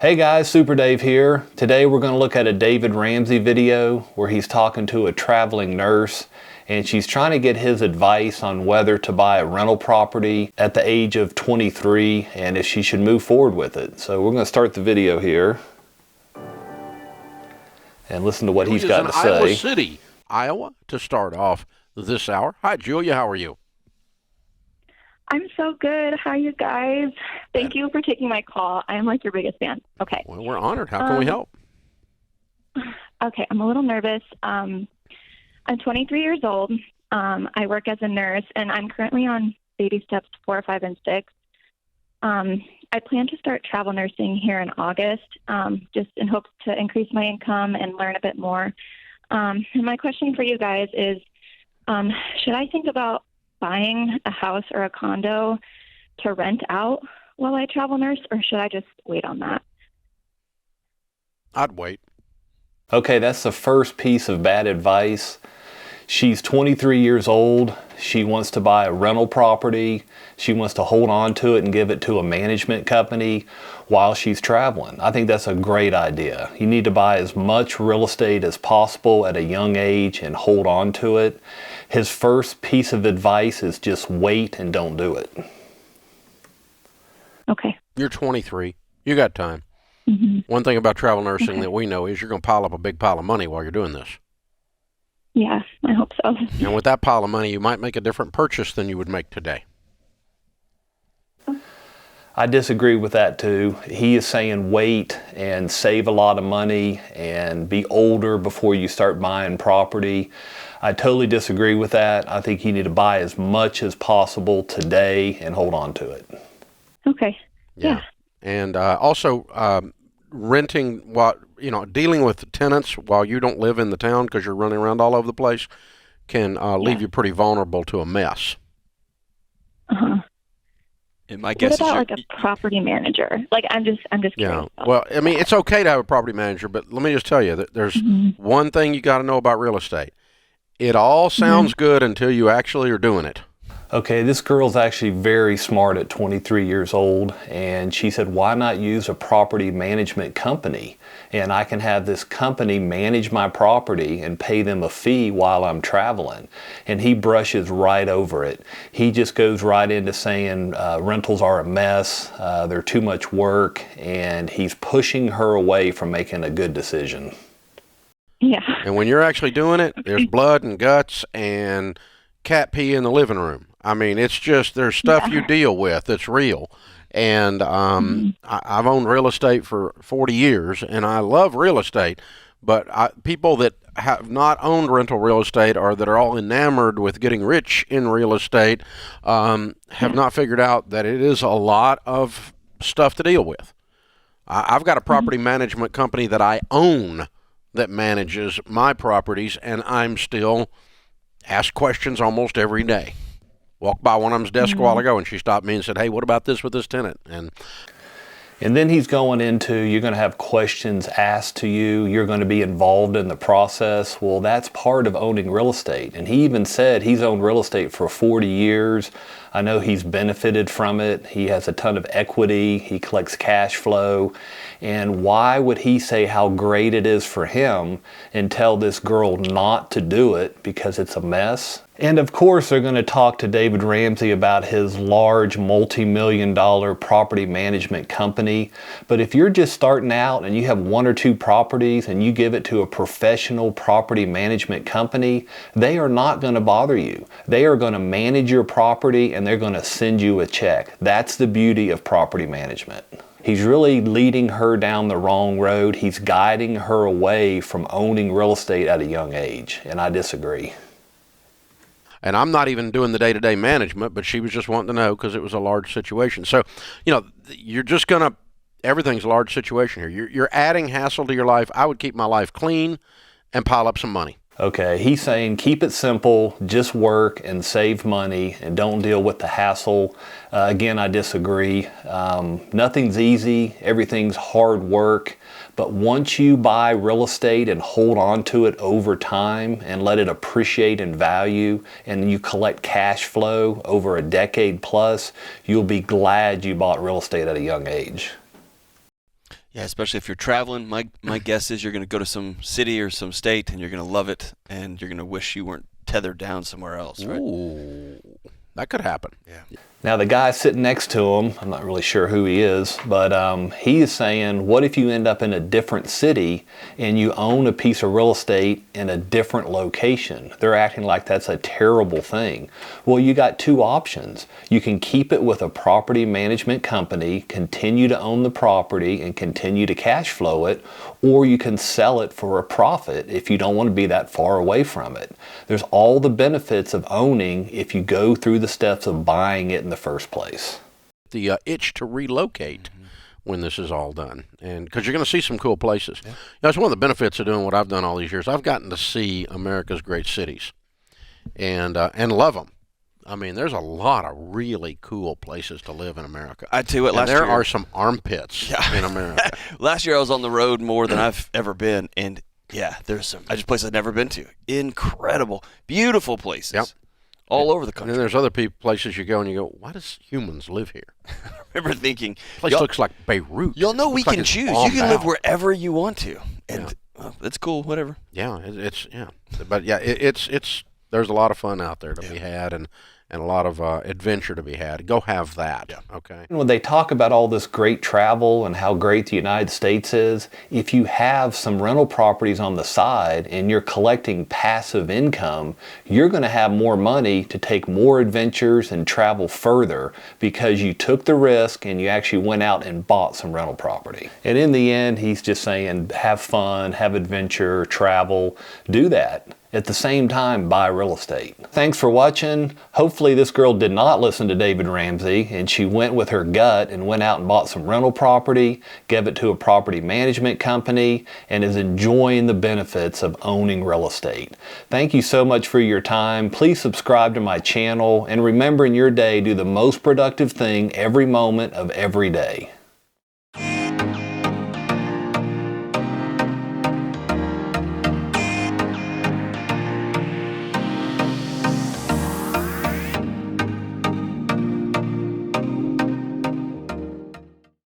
Hey guys, SuperDave here. Today we're going to look at a David Ramsey video where he's talking to a traveling nurse and she's trying to get his advice on whether to buy a rental property at the age of 23 and if she should move forward with it. So we're going to start the video here and listen to what he's got to say. Iowa City, Iowa, to start off this hour. Hi, Julia. How are you? I'm so good. How are you guys? Thank you for taking my call. I am like your biggest fan. Okay. Well, we're honored. How can we help? Okay. I'm a little nervous. I'm 23 years old. I work as a nurse, and I'm currently on baby steps 4, 5, and 6. I plan to start travel nursing here in August, just in hopes to increase my income and learn a bit more. And my question for you guys is, should I think about buying a house or a condo to rent out while I travel nurse, or should I just wait on that? I'd wait. Okay, that's the first piece of bad advice. She's 23 years old. She wants to buy a rental property. She wants to hold on to it and give it to a management company while she's traveling. I think that's a great idea. You need to buy as much real estate as possible at a young age and hold on to it. His first piece of advice is just wait and don't do it. Okay. You're 23. You got time. Mm-hmm. One thing about travel nursing that we know is you're going to pile up a big pile of money while you're doing this. Yeah, I hope so. And with that pile of money, you might make a different purchase than you would make today. I disagree with that too. He is saying wait and save a lot of money and be older before you start buying property. I totally disagree with that. I think you need to buy as much as possible today and hold on to it. Okay. Yeah. And also renting, while dealing with the tenants while you don't live in the town because you're running around all over the place can leave you pretty vulnerable to a mess. Uh-huh. And my guess what about like a property manager? Like I'm just curious. Yeah. Well, I mean, it's okay to have a property manager, but let me just tell you that there's one thing you got to know about real estate. It all sounds good until you actually are doing it. Okay, this girl's actually very smart at 23 years old, and she said, why not use a property management company? And I can have this company manage my property and pay them a fee while I'm traveling. And he brushes right over it. He just goes right into saying rentals are a mess, they're too much work, and he's pushing her away from making a good decision. Yeah. And when you're actually doing it, there's blood and guts and cat pee in the living room. I mean, it's just, there's stuff you deal with that's real. And I've owned real estate for 40 years, and I love real estate. But people that have not owned rental real estate or that are all enamored with getting rich in real estate have not figured out that it is a lot of stuff to deal with. I've got a property management company that I own that manages my properties, and I'm still asked questions almost every day. Walked by one of them's desk a while ago, and she stopped me and said, hey, what about this with this tenant? And then he's going into, you're going to have questions asked to you. You're going to be involved in the process. Well, that's part of owning real estate. And he even said he's owned real estate for 40 years. I know he's benefited from it. He has a ton of equity. He collects cash flow. And why would he say how great it is for him and tell this girl not to do it because it's a mess? And of course, they're going to talk to David Ramsey about his large multi-million-dollar property management company. But if you're just starting out and you have 1 or 2 properties and you give it to a professional property management company, they are not going to bother you. They are going to manage your property and they're going to send you a check. That's the beauty of property management. He's really leading her down the wrong road. He's guiding her away from owning real estate at a young age, and I disagree. And I'm not even doing the day-to-day management, but she was just wanting to know because it was a large situation. So, you're just going to, everything's a large situation here. You're adding hassle to your life. I would keep my life clean and pile up some money. Okay, he's saying keep it simple, just work and save money and don't deal with the hassle. Again, I disagree. Nothing's easy, everything's hard work, but once you buy real estate and hold on to it over time and let it appreciate in value and you collect cash flow over a decade plus, you'll be glad you bought real estate at a young age. Yeah, especially if you're traveling. My guess is you're going to go to some city or some state, and you're going to love it, and you're going to wish you weren't tethered down somewhere else, right? Ooh, that could happen. Yeah. Now, the guy sitting next to him, I'm not really sure who he is, but he is saying, what if you end up in a different city and you own a piece of real estate in a different location? They're acting like that's a terrible thing. Well, you got two options. You can keep it with a property management company, continue to own the property and continue to cash flow it, or you can sell it for a profit if you don't want to be that far away from it. There's all the benefits of owning if you go through the steps of buying it in the first place. The itch to relocate when this is all done, and because you're going to see some cool places. Yeah. That's one of the benefits of doing what I've done all these years. I've gotten to see America's great cities, and love them. I mean, there's a lot of really cool places to live in America. I tell you what, there are some armpits in America. Last year I was on the road more than I've ever been, and yeah, there's some places I've never been to. Incredible, beautiful places. Yep. All over the country. And then there's other places you go and you go, why does humans live here? I remember thinking, place looks like Beirut. Y'all know we can choose. You can live wherever you want to, and it's cool. Whatever. Yeah, but yeah, it's there's a lot of fun out there to be had, and a lot of adventure to be had. Go have that. Yeah. Okay. When they talk about all this great travel and how great the United States is, if you have some rental properties on the side and you're collecting passive income, you're going to have more money to take more adventures and travel further because you took the risk and you actually went out and bought some rental property. And in the end, he's just saying, have fun, have adventure, travel, do that. At the same time, buy real estate. Thanks for watching. Hopefully this girl did not listen to David Ramsey and she went with her gut and went out and bought some rental property, gave it to a property management company, and is enjoying the benefits of owning real estate. Thank you so much for your time. Please subscribe to my channel, and remember, in your day, do the most productive thing every moment of every day.